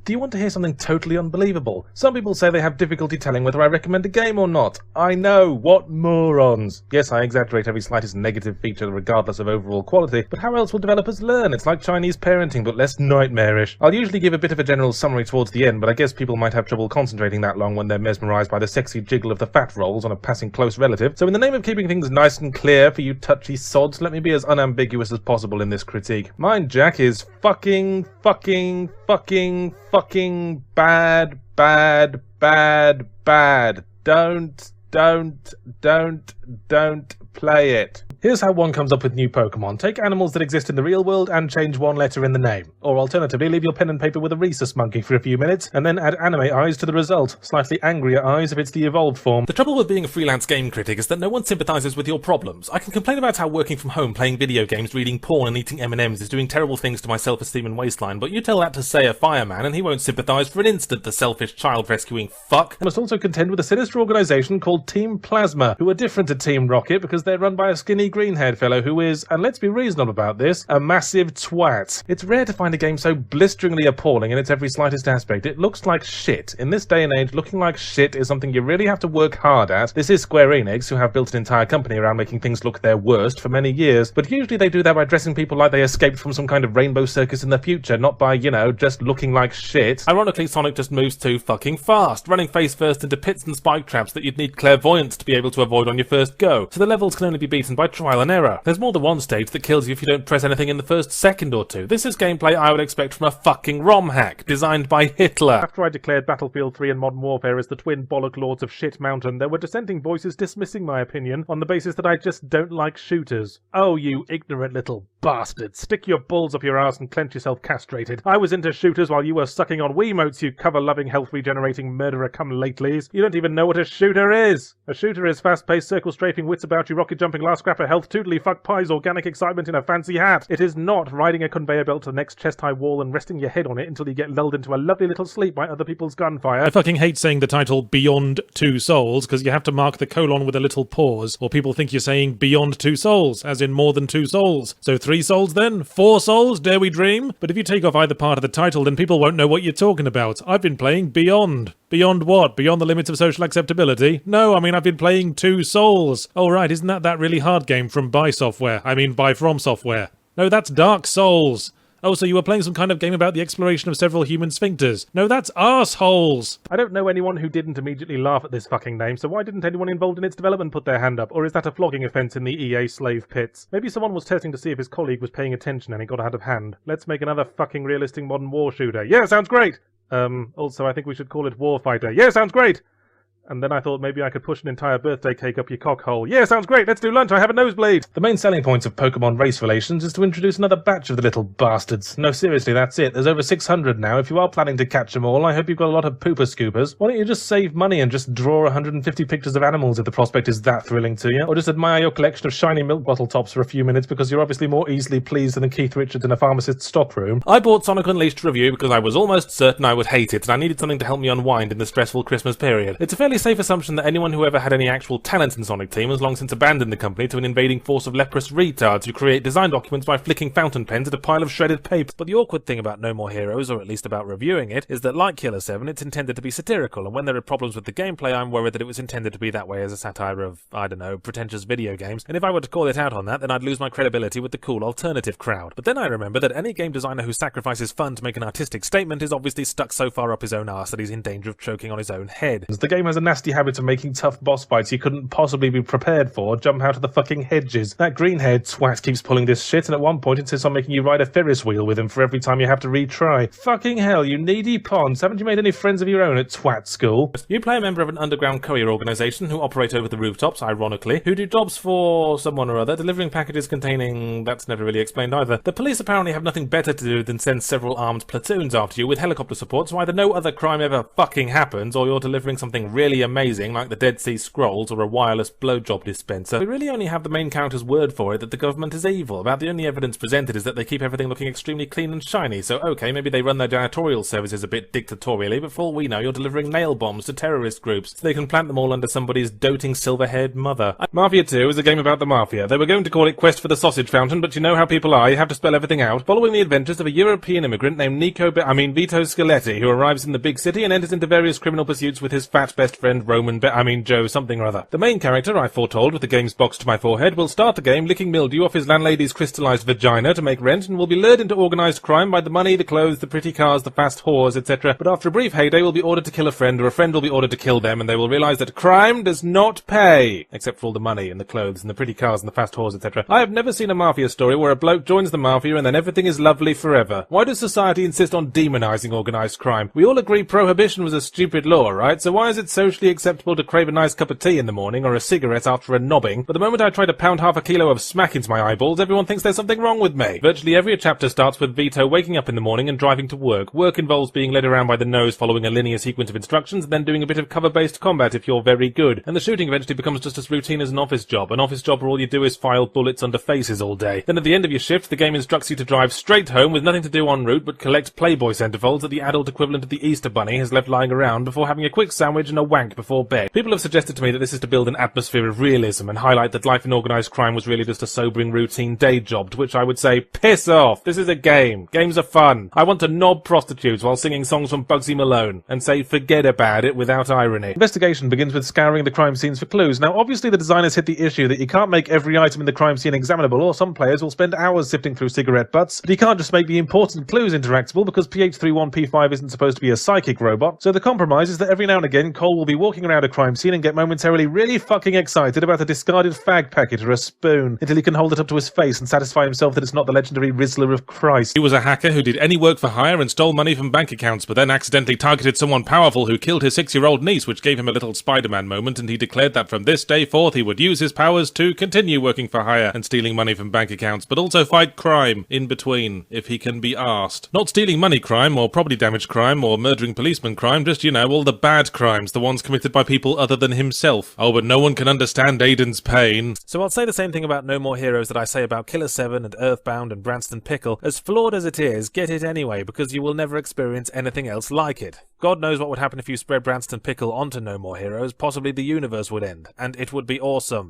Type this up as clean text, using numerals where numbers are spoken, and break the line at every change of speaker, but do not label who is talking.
Do you want to hear something totally unbelievable? Some people say they have difficulty telling whether I recommend a game or not. I know, what morons! Yes, I exaggerate every slightest negative feature regardless of overall quality, but how else will developers learn? It's like Chinese parenting, but less nightmarish. I'll usually give a bit of a general summary towards the end, but I guess people might have trouble concentrating that long when they're mesmerized by the sexy jiggle of the fat rolls on a passing close relative. So in the name of keeping things nice and clear for you touchy sods, let me be as unambiguous as possible in this critique. Mine, Jack, is fucking bad. Don't play it. Here's how one comes up with new Pokemon. Take animals that exist in the real world and change one letter in the name. Or alternatively, leave your pen and paper with a rhesus monkey for a few minutes, and then add anime eyes to the result. Slightly angrier eyes if it's the evolved form.
The trouble with being a freelance game critic is that no one sympathises with your problems. I can complain about how working from home, playing video games, reading porn and eating M&Ms is doing terrible things to my self-esteem and waistline, but you tell that to, say, a fireman and he won't sympathise for an instant, the selfish child-rescuing fuck.
I must also contend with a sinister organisation called Team Plasma, who are different to Team Rocket because they're run by a skinny green-haired fellow who is, and let's be reasonable about this, a massive twat. It's rare to find a game so blisteringly appalling in its every slightest aspect. It looks like shit. In this day and age, looking like shit is something you really have to work hard at. This is Square Enix, who have built an entire company around making things look their worst for many years, but usually they do that by dressing people like they escaped from some kind of rainbow circus in the future, not by, you know, just looking like shit.
Ironically, Sonic just moves too fucking fast, running face first into pits and spike traps that you'd need clairvoyance to be able to avoid on your first go, so the levels can only be beaten by trial and error. There's more than one stage that kills you if you don't press anything in the first second or two. This is gameplay I would expect from a fucking ROM hack, designed by Hitler.
After I declared Battlefield 3 and Modern Warfare as the twin bollock lords of Shit Mountain, there were dissenting voices dismissing my opinion on the basis that I just don't like shooters. Oh, you ignorant little bastards. Stick your balls up your ass and clench yourself castrated. I was into shooters while you were sucking on Wiimotes, you cover-loving, health-regenerating murderer come latelys. You don't even know what a shooter is. A shooter is fast-paced, circle-strafing, wits-about-you, rocket-jumping, last scrap of health, tootly fuck pies, organic excitement in a fancy hat. It is not riding a conveyor belt to the next chest-high wall and resting your head on it until you get lulled into a lovely little sleep by other people's gunfire.
I fucking hate saying the title Beyond Two Souls, because you have to mark the colon with a little pause, or people think you're saying Beyond Two Souls, as in more than two souls. So 3 souls then? 4 souls? Dare we dream? But if you take off either part of the title, then people won't know what you're talking about. I've been playing Beyond. Beyond what? Beyond the limits of social acceptability? No, I mean I've been playing 2 Souls. Oh right, isn't that really hard game from Buy Software? I mean Buy From Software. No, that's Dark Souls. Oh, so you were playing some kind of game about the exploration of several human sphincters. No, that's arseholes.
I don't know anyone who didn't immediately laugh at this fucking name, so why didn't anyone involved in its development put their hand up? Or is that a flogging offence in the EA slave pits? Maybe someone was testing to see if his colleague was paying attention and it got out of hand. Let's make another fucking realistic modern war shooter. Yeah, sounds great! Also I think we should call it Warfighter. Yeah, sounds great! And then I thought maybe I could push an entire birthday cake up your cockhole. Yeah, sounds great, let's do lunch, I have a nosebleed! The main selling points of Pokemon race relations is to introduce another batch of the little bastards. No, seriously, that's it. There's over 600 now. If you are planning to catch them all, I hope you've got a lot of pooper scoopers. Why don't you just save money and just draw 150 pictures of animals if the prospect is that thrilling to you? Or just admire your collection of shiny milk bottle tops for a few minutes because you're obviously more easily pleased than Keith Richards in a pharmacist's stockroom.
I bought Sonic Unleashed to review because I was almost certain I would hate it, and I needed something to help me unwind in the stressful Christmas period. It's a fairly safe assumption that anyone who ever had any actual talent in Sonic Team has long since abandoned the company to an invading force of leprous retards who create design documents by flicking fountain pens at a pile of shredded paper. But the awkward thing about No More Heroes, or at least about reviewing it, is that like Killer 7, it's intended to be satirical, and when there are problems with the gameplay, I'm worried that it was intended to be that way as a satire of, I don't know, pretentious video games, and if I were to call it out on that, then I'd lose my credibility with the cool alternative crowd. But then I remember that any game designer who sacrifices fun to make an artistic statement is obviously stuck so far up his own arse that he's in danger of choking on his own head.
The game has a nasty habit of making tough boss fights you couldn't possibly be prepared for jump out of the fucking hedges. That green-haired twat keeps pulling this shit, and at one point insists on making you ride a Ferris wheel with him for every time you have to retry. Fucking hell, you needy pons. Haven't you made any friends of your own at twat school?
You play a member of an underground courier organisation who operate over the rooftops, ironically, who do jobs for someone or other, delivering packages containing... that's never really explained either. The police apparently have nothing better to do than send several armed platoons after you with helicopter support, so either no other crime ever fucking happens, or you're delivering something really really amazing, like the Dead Sea Scrolls or a wireless blowjob dispenser, we really only have the main character's word for it that the government is evil. About the only evidence presented is that they keep everything looking extremely clean and shiny, so okay, maybe they run their janitorial services a bit dictatorially, but for all we know, you're delivering nail bombs to terrorist groups, so they can plant them all under somebody's doting silver-haired mother.
Mafia 2 is a game about the Mafia. They were going to call it Quest for the Sausage Fountain, but you know how people are, you have to spell everything out. Following the adventures of a European immigrant named Vito Scaletti, who arrives in the big city and enters into various criminal pursuits with his fat best friend Joe something or other. The main character, I foretold with the game's box to my forehead, will start the game licking mildew off his landlady's crystallized vagina to make rent, and will be lured into organised crime by the money, the clothes, the pretty cars, the fast whores, etc. But after a brief heyday will be ordered to kill a friend, or a friend will be ordered to kill them, and they will realise that crime does not pay. Except for all the money and the clothes and the pretty cars and the fast whores, etc. I have never seen a Mafia story where a bloke joins the Mafia and then everything is lovely forever. Why does society insist on demonising organised crime? We all agree prohibition was a stupid law, right? So why is it socially acceptable to crave a nice cup of tea in the morning or a cigarette after a nobbing, but the moment I try to pound half a kilo of smack into my eyeballs, everyone thinks there's something wrong with me? Virtually every chapter starts with Vito waking up in the morning and driving to work. Work involves being led around by the nose following a linear sequence of instructions and then doing a bit of cover-based combat if you're very good. And the shooting eventually becomes just as routine as an office job where all you do is file bullets under faces all day. Then at the end of your shift, the game instructs you to drive straight home with nothing to do en route but collect Playboy centerfolds that the adult equivalent of the Easter Bunny has left lying around before having a quick sandwich and a wank before bed. People have suggested to me that this is to build an atmosphere of realism and highlight that life in organised crime was really just a sobering routine day job, to which I would say, piss off! This is a game. Games are fun. I want to knob prostitutes while singing songs from Bugsy Malone, and say forget about it without irony. Investigation begins with scouring the crime scenes for clues. Now obviously the designers hit the issue that you can't make every item in the crime scene examinable, or some players will spend hours sifting through cigarette butts, but you can't just make the important clues interactable because PH31P5 isn't supposed to be a psychic robot. So the compromise is that every now and again Cole will be walking around a crime scene and get momentarily really fucking excited about a discarded fag packet or a spoon, until he can hold it up to his face and satisfy himself that it's not the legendary Rizzler of Christ.
He was a hacker who did any work for hire and stole money from bank accounts, but then accidentally targeted someone powerful who killed his 6-year-old niece, which gave him a little Spider-Man moment, and he declared that from this day forth he would use his powers to continue working for hire and stealing money from bank accounts, but also fight crime in between, if he can be asked. Not stealing money crime, or property damage crime, or murdering policeman crime, just, you know, all the bad crimes, the ones committed by people other than himself. Oh, but no one can understand Aiden's pain.
So I'll say the same thing about No More Heroes that I say about Killer 7 and Earthbound and Branston Pickle. As flawed as it is, get it anyway, because you will never experience anything else like it. God knows what would happen if you spread Branston Pickle onto No More Heroes. Possibly the universe would end, and it would be awesome.